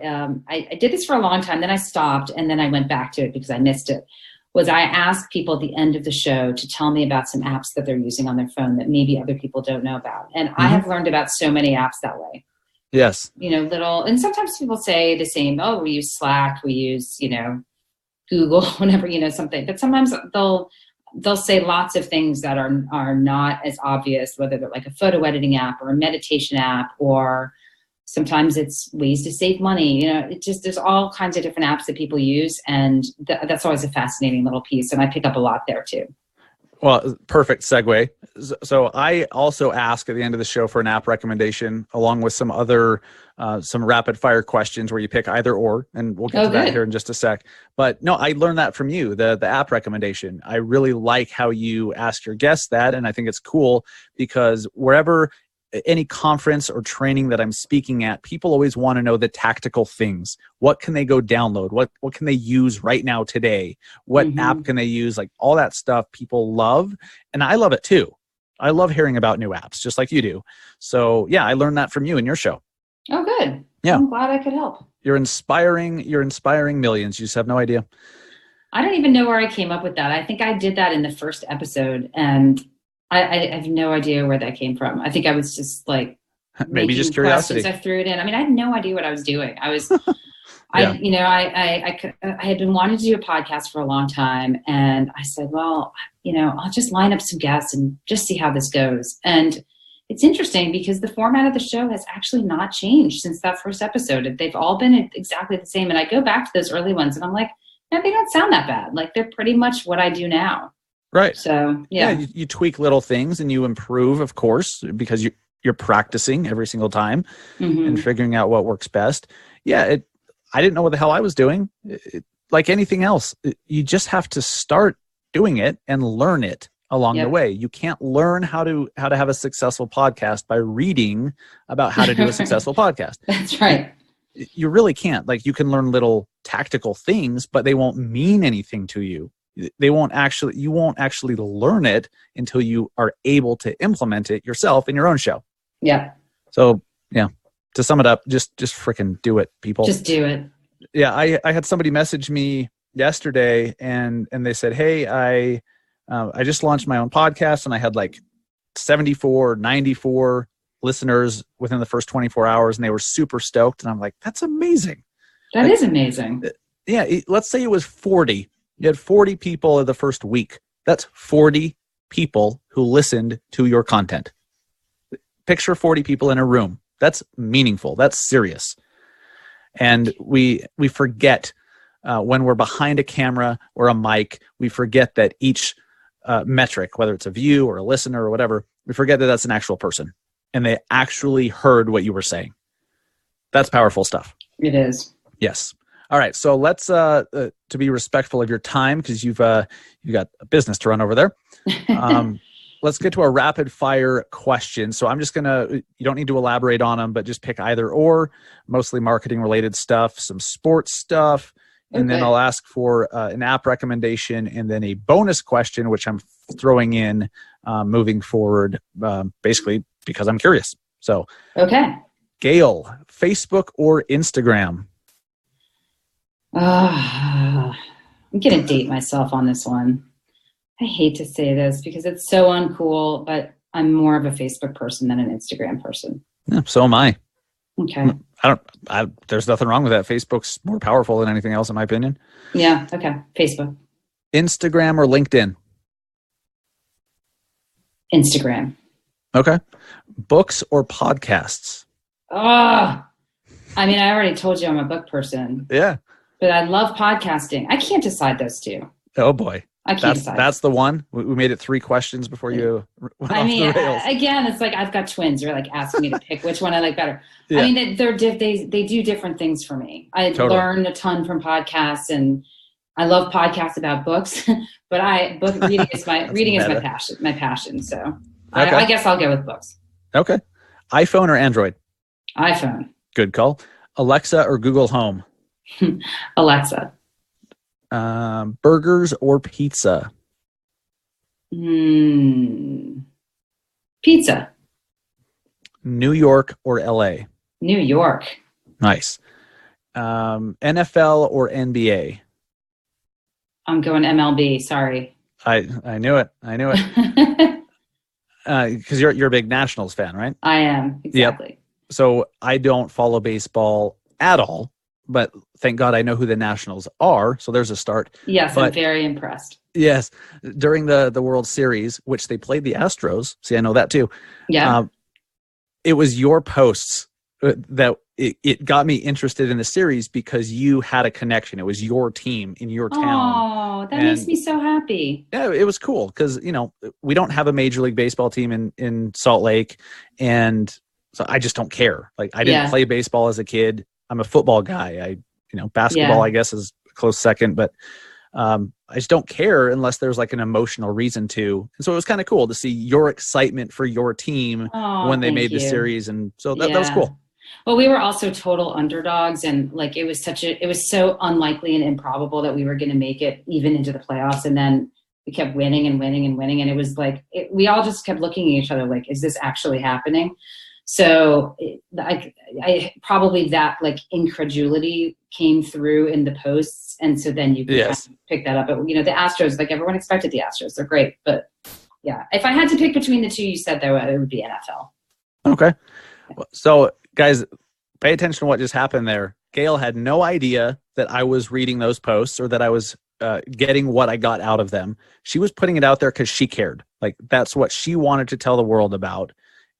I did this for a long time, then I stopped, and then I went back to it because I missed it, was I ask people at the end of the show to tell me about some apps that they're using on their phone that maybe other people don't know about. And I have learned about so many apps that way. Yes. And sometimes people say the same, oh, we use Slack, we use, Google, whatever, something. But sometimes they'll say lots of things that are not as obvious, whether they're like a photo editing app or a meditation app, or sometimes it's ways to save money. There's all kinds of different apps that people use. And that's always a fascinating little piece. And I pick up a lot there too. Well, perfect segue. So I also ask at the end of the show for an app recommendation, along with some other, some rapid fire questions where you pick either or, and we'll get to that here in just a sec. But no, I learned that from you, the app recommendation. I really like how you ask your guests that, and I think it's cool because wherever any conference or training that I'm speaking at, people always want to know the tactical things. What can they go download? What can they use right now today? What app can they use? Like all that stuff people love. And I love it too. I love hearing about new apps just like you do. So yeah, I learned that from you in your show. Oh, good. Yeah. I'm glad I could help. You're inspiring millions. You just have no idea. I don't even know where I came up with that. I think I did that in the first episode, and I have no idea where that came from. I think I was just like maybe just curiosity. I threw it in. I mean, I had no idea what I was doing. I was I had been wanting to do a podcast for a long time, and I said, well, I'll just line up some guests and just see how this goes. And it's interesting because the format of the show has actually not changed since that first episode. They've all been exactly the same. And I go back to those early ones and I'm like, no, they don't sound that bad. Like they're pretty much what I do now. Right. So, yeah. You tweak little things and you improve, of course, because you're practicing every single time and figuring out what works best. Yeah. I didn't know what the hell I was doing. Like anything else, you just have to start doing it and learn it along the way. You can't learn how to have a successful podcast by reading about how to do a successful podcast. That's right. You really can't. Like you can learn little tactical things, but they won't mean anything to you. You won't actually learn it until you are able to implement it yourself in your own show. Yeah. So yeah, to sum it up, just freaking do it, people. Just do it. Yeah. I had somebody message me yesterday and they said, hey, I just launched my own podcast and I had like 74, 94 listeners within the first 24 hours and they were super stoked. And I'm like, that's amazing. That is amazing. Yeah. Let's say it was 40. You had 40 people in the first week. That's 40 people who listened to your content. Picture 40 people in a room. That's meaningful. That's serious. And we forget when we're behind a camera or a mic, we forget that each metric, whether it's a view or a listener or whatever, we forget that that's an actual person and they actually heard what you were saying. That's powerful stuff. It is. Yes. All right. So let's, to be respectful of your time, because you've got a business to run over there. Let's get to a rapid fire question. So I'm just you don't need to elaborate on them, but just pick either or, mostly marketing related stuff, some sports stuff. And then I'll ask for an app recommendation and then a bonus question, which I'm throwing in moving forward, basically because I'm curious. So, okay. Gayle, Facebook or Instagram? I'm going to date myself on this one. I hate to say this because it's so uncool, but I'm more of a Facebook person than an Instagram person. Yeah, so am I. Okay. There's nothing wrong with that. Facebook's more powerful than anything else, in my opinion. Yeah. Okay. Facebook. Instagram or LinkedIn? Instagram. Okay. Books or podcasts? I already told you I'm a book person. Yeah. But I love podcasting. I can't decide those two. Oh boy. I can't decide. That's the one. We made it 3 questions before you went off the rails. Again, it's like I've got twins. You're like asking me to pick which one I like better. Yeah. They do different things for me. I learn a ton from podcasts, and I love podcasts about books. But reading is my passion. My passion. So okay. I guess I'll go with books. Okay. iPhone or Android? iPhone. Good call. Alexa or Google Home? Alexa. Burgers or pizza? Pizza. New York or LA? New York. Nice. NFL or NBA? I'm going MLB. Sorry. I knew it. Because you're a big Nationals fan, right? I am. Exactly. Yep. So I don't follow baseball at all, but thank God I know who the Nationals are. So there's a start. Yes, I'm very impressed. Yes. During the World Series, which they played the Astros. See, I know that too. Yeah. It was your posts that it got me interested in the series because you had a connection. It was your team in your town. Oh, that makes me so happy. Yeah, it was cool because, we don't have a Major League Baseball team in Salt Lake. And so I just don't care. Like I didn't play baseball as a kid. I'm a football guy. Basketball, I guess, is a close second, but I just don't care unless there's like an emotional reason to. And so it was kind of cool to see your excitement for your team when they made the series. And so that was cool. Well, we were also total underdogs, and like it was so unlikely and improbable that we were going to make it even into the playoffs. And then we kept winning and winning and winning. And it was like, we all just kept looking at each other like, is this actually happening? So I probably that like incredulity came through in the posts. And so then you can kind of pick that up. But, the Astros, like everyone expected the Astros. They're great. But yeah, if I had to pick between the two you said, though, it would be NFL. Okay. So guys, pay attention to what just happened there. Gayle had no idea that I was reading those posts or that I was getting what I got out of them. She was putting it out there because she cared. Like, that's what she wanted to tell the world about.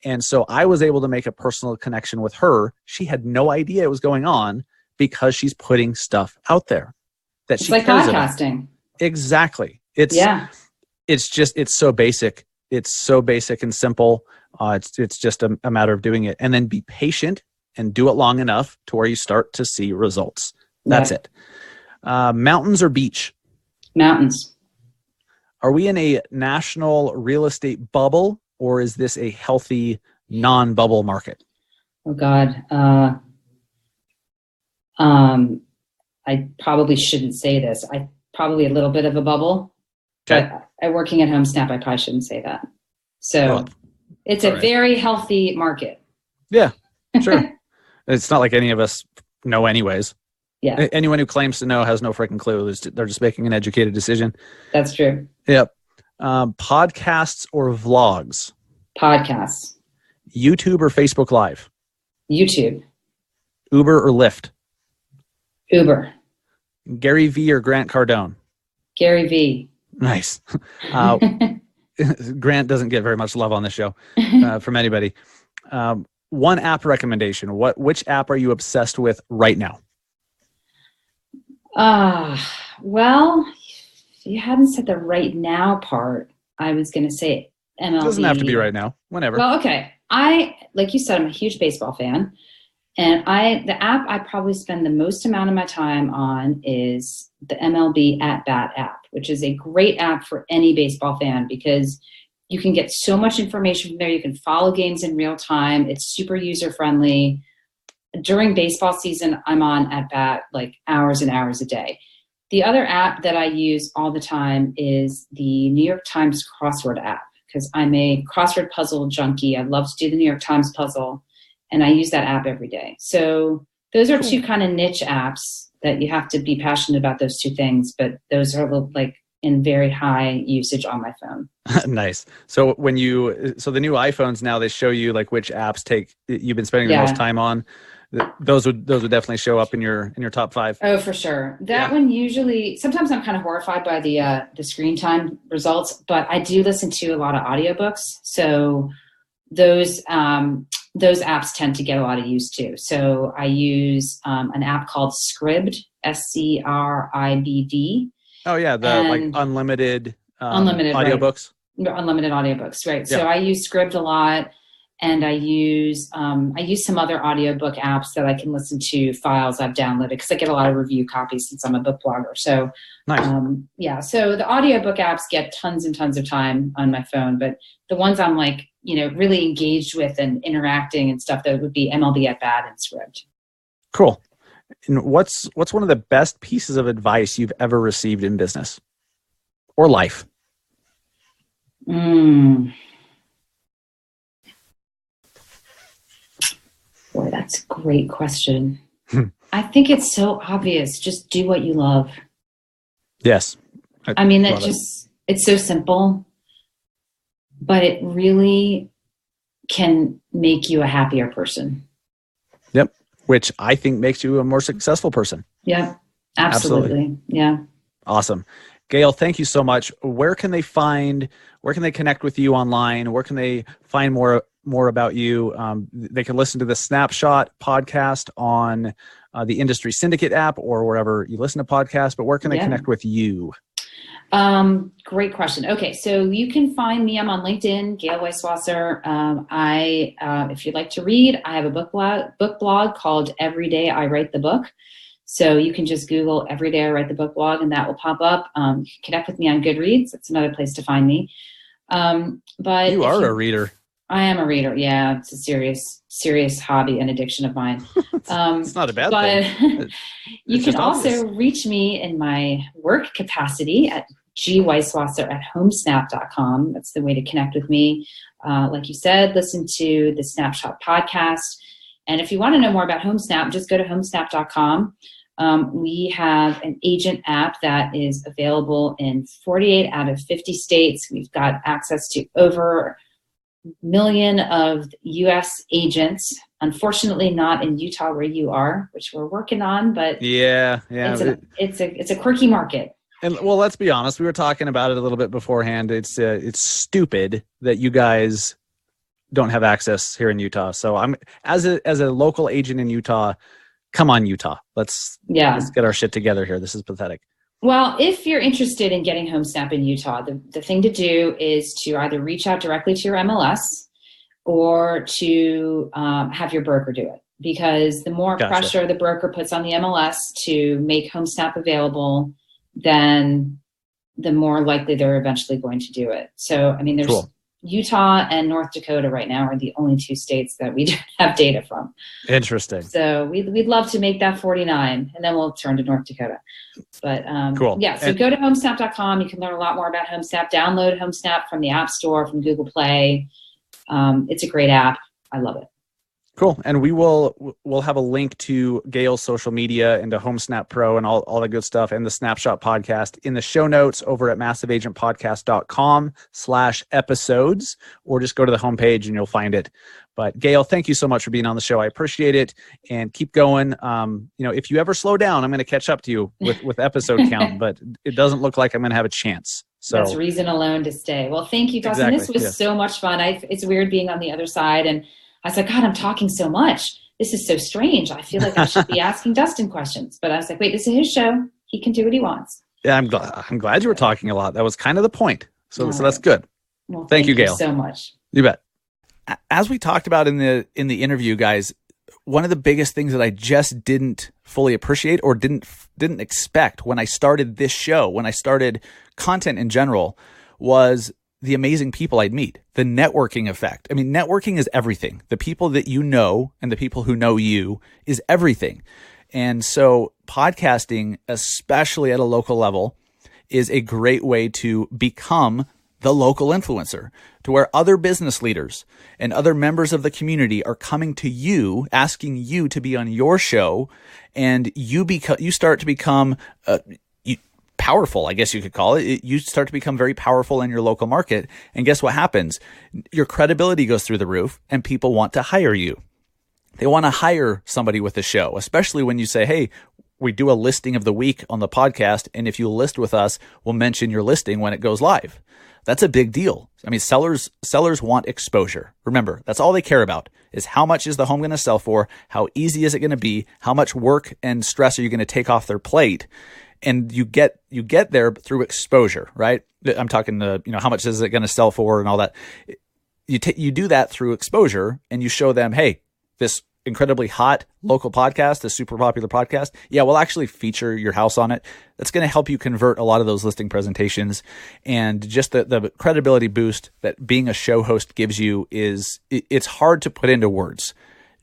And so I was able to make a personal connection with her. She had no idea it was going on because she's putting stuff out there that she like cares podcasting. About. Exactly. It's so basic. It's so basic and simple. It's just a matter of doing it, and then be patient and do it long enough to where you start to see results. That's it. Mountains or beach? Mountains. Are we in a national real estate bubble, or is this a healthy non-bubble market? Oh God. I probably shouldn't say this. I probably a little bit of a bubble, but working at Homesnap, I probably shouldn't say that. So it's a very healthy market. Yeah, sure. It's not like any of us know anyways. Yeah. Anyone who claims to know has no freaking clue. They're just making an educated decision. That's true. Yep. Podcasts or vlogs? Podcasts. YouTube or Facebook Live? YouTube. Uber or Lyft? Uber. Gary V or Grant Cardone? Gary V. Nice. Grant doesn't get very much love on this show from anybody. One app recommendation. Which app are you obsessed with right now? Well, if you hadn't said the right now part, I was going to say MLB. It doesn't have to be right now. Whenever. Well, okay. Like you said, I'm a huge baseball fan. And the app I probably spend the most amount of my time on is the MLB At Bat app, which is a great app for any baseball fan because you can get so much information from there. You can follow games in real time. It's super user friendly. During baseball season, I'm on At Bat like hours and hours a day. The other app that I use all the time is the New York Times crossword app because I'm a crossword puzzle junkie. I love to do the New York Times puzzle. And I use that app every day. So those are two kind of niche apps that you have to be passionate about those two things, but those are like in very high usage on my phone. Nice. So the new iPhones now, they show you like which apps you've been spending the most time on. Those would definitely show up in your top 5. Oh, for sure. That one usually, sometimes I'm kind of horrified by the screen time results, but I do listen to a lot of audiobooks. So those apps tend to get a lot of use too. So I use an app called Scribd, Scribd. Oh yeah, like unlimited audiobooks. Right. Unlimited audiobooks, right? Yeah. So I use Scribd a lot, and I use some other audiobook apps that I can listen to files I've downloaded because I get a lot of review copies since I'm a book blogger. So nice. So the audiobook apps get tons and tons of time on my phone, but the ones I'm like, really engaged with and interacting and stuff, that would be MLB At Bat and Scribd. Cool. And what's one of the best pieces of advice you've ever received in business or life? Boy, that's a great question. I think it's so obvious. Just do what you love. Yes. It's so simple, but it really can make you a happier person. Yep. Which I think makes you a more successful person. Yeah, absolutely. Yeah. Awesome. Gayle, thank you so much. Where can they connect with you online? Where can they find more about you? They can listen to the Snapshot podcast on the Industry Syndicate app or wherever you listen to podcasts, but where can they connect with you? Great question. Okay. So you can find me. I'm on LinkedIn, Gayle Weiswasser. If you'd like to read, I have a book blog called Every Day I Write the Book. So you can just Google Every Day I Write the Book blog and that will pop up. You can connect with me on Goodreads. That's another place to find me. But you are a reader. I am a reader. Yeah. It's a serious hobby and addiction of mine. It's not a bad thing. You can also reach me in my work capacity at gweiswasser@homesnap.com. That's the way to connect with me. Like you said, listen to the Snapshot podcast. And if you want to know more about Homesnap, just go to homesnap.com. We have an agent app that is available in 48 out of 50 states. We've got access to over 1 million of U.S. agents Unfortunately, not in Utah where you are, which we're working on, but yeah. It's a quirky market. And well, let's be honest. We were talking about it a little bit beforehand. It's stupid that you guys don't have access here in Utah. So I'm as a local agent in Utah. Come on, Utah. Let's get our shit together here. This is pathetic. Well, if you're interested in getting Homesnap in Utah, the thing to do is to either reach out directly to your MLS or to have your broker do it. Because the more pressure the broker puts on the MLS to make Homesnap available, then the more likely they're eventually going to do it. So, I mean, there's Utah and North Dakota right now are the only two states that we don't have data from. Interesting. So we'd love to make that 49, and then we'll turn to North Dakota. But cool. Yeah, so go to homesnap.com. You can learn a lot more about Homesnap. Download Homesnap from the App Store, from Google Play. It's a great app. I love it. Cool. And we'll have a link to Gayle's social media and to Homesnap Pro and all the good stuff and the Snapshot podcast in the show notes over at massiveagentpodcast.com/episodes, or just go to the homepage and you'll find it. But Gayle, thank you so much for being on the show. I appreciate it, and keep going. If you ever slow down, I'm going to catch up to you with episode count, but it doesn't look like I'm going to have a chance. So that's reason alone to stay. Well, thank you, Dustin. Exactly. This was so much fun. It's weird being on the other side, and I was like, God, I'm talking so much. This is so strange. I feel like I should be asking Dustin questions. But I was like, wait, this is his show. He can do what he wants. Yeah, I'm glad you were talking a lot. That was kind of the point. So that's good. Well, thank you, Gayle. So much. You bet. As we talked about in the interview, guys, one of the biggest things that I just didn't fully appreciate or didn't expect when I started this show, when I started content in general, was the amazing people I'd meet, the networking effect. I mean, networking is everything. The people that you know and the people who know you is everything. And so podcasting, especially at a local level, is a great way to become the local influencer, to where other business leaders and other members of the community are coming to you, asking you to be on your show, and you start to become powerful, I guess you could call it. You start to become very powerful in your local market. And guess what happens? Your credibility goes through the roof and people want to hire you. They want to hire somebody with a show, especially when you say, hey, we do a listing of the week on the podcast, and if you list with us, we'll mention your listing when it goes live. That's a big deal. I mean, sellers want exposure. Remember, that's all they care about is how much is the home going to sell for? How easy is it going to be? How much work and stress are you going to take off their plate? And you get there through exposure, right? I'm talking how much is it going to sell for and all that. You do that through exposure, and you show them, hey, this incredibly hot local podcast, this super popular podcast, yeah, we'll actually feature your house on it. That's going to help you convert a lot of those listing presentations, and just the credibility boost that being a show host gives you it's hard to put into words.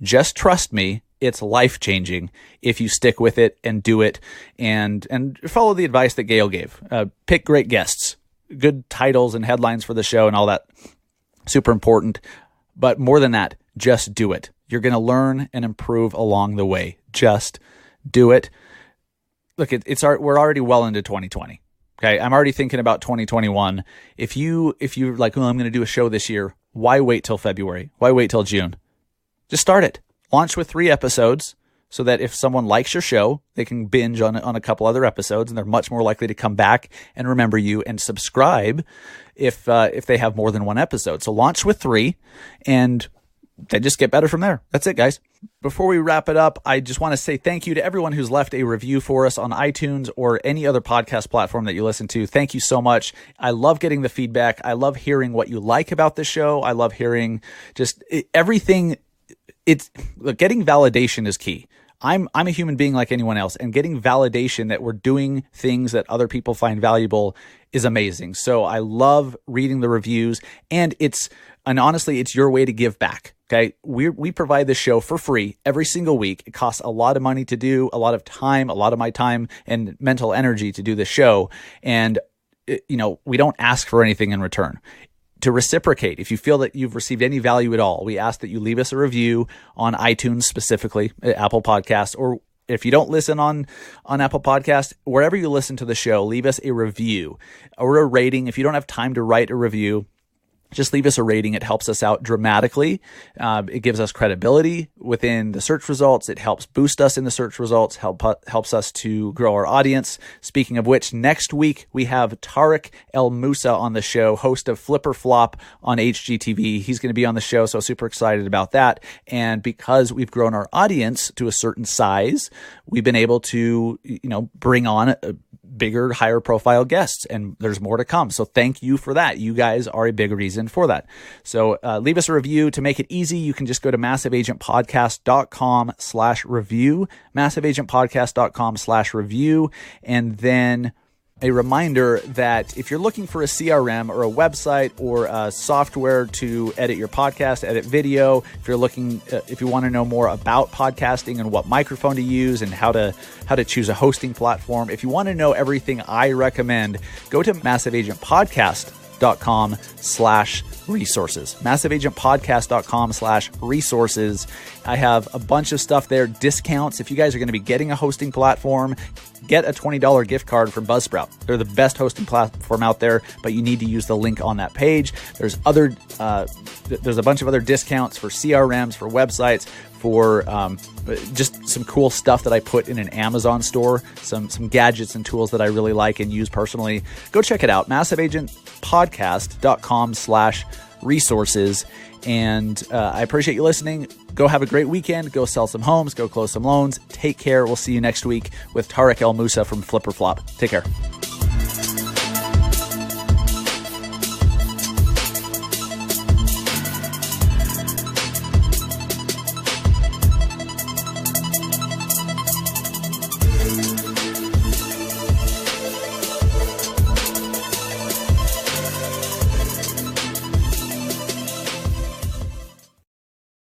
Just trust me. It's life-changing if you stick with it and do it and follow the advice that Gayle gave. Pick great guests, good titles and headlines for the show and all that. Super important. But more than that, just do it. You're going to learn and improve along the way. Just do it. Look, we're already well into 2020. Okay, I'm already thinking about 2021. If you're like, I'm going to do a show this year, why wait till February? Why wait till June? Just start it. Launch with 3 episodes so that if someone likes your show, they can binge on a couple other episodes, and they're much more likely to come back and remember you and subscribe if they have more than 1 episode. So launch with 3 and then just get better from there. That's it, guys. Before we wrap it up, I just want to say thank you to everyone who's left a review for us on iTunes or any other podcast platform that you listen to. Thank you so much. I love getting the feedback. I love hearing what you like about the show. I love hearing just everything. Getting validation is key. I'm a human being like anyone else, and getting validation that we're doing things that other people find valuable is amazing. So I love reading the reviews, and honestly, it's your way to give back. Okay. We provide this show for free every single week. It costs a lot of money to do, a lot of time, a lot of my time and mental energy to do the show. And, we don't ask for anything in return. To reciprocate, if you feel that you've received any value at all, we ask that you leave us a review on iTunes, specifically Apple Podcasts, or if you don't listen on Apple Podcasts, wherever you listen to the show, leave us a review or a rating. If you don't have time to write a review, just leave us a rating. It helps us out dramatically. It gives us credibility within the search results. It helps boost us in the search results, helps us to grow our audience. Speaking of which, next week we have Tariq El Moussa on the show, host of Flip or Flop on HGTV. He's going to be on the show, so super excited about that. And because we've grown our audience to a certain size, we've been able to, bring on bigger, higher profile guests, and there's more to come. So thank you for that. You guys are a big reason for that. So leave us a review. To make it easy, you can just go to massiveagentpodcast.com/review, massiveagentpodcast.com/review. And then a reminder that if you're looking for a CRM or a website or a software to edit your podcast, edit video, if you want to know more about podcasting and what microphone to use and how to choose a hosting platform, if you want to know everything I recommend, go to massiveagentpodcast.com/resources, massiveagentpodcast.com/resources. I have a bunch of stuff there, discounts. If you guys are going to be getting a hosting platform, get a $20 gift card from Buzzsprout. They're the best hosting platform out there, but you need to use the link on that page. There's a bunch of other discounts for CRMs, for websites, for just some cool stuff that I put in an Amazon store, some gadgets and tools that I really like and use personally. Go check it out, massiveagentpodcast.com/resources. And I appreciate you listening. Go have a great weekend. Go sell some homes. Go close some loans. Take care. We'll see you next week with Tariq El Moussa from Flip or Flop. Take care.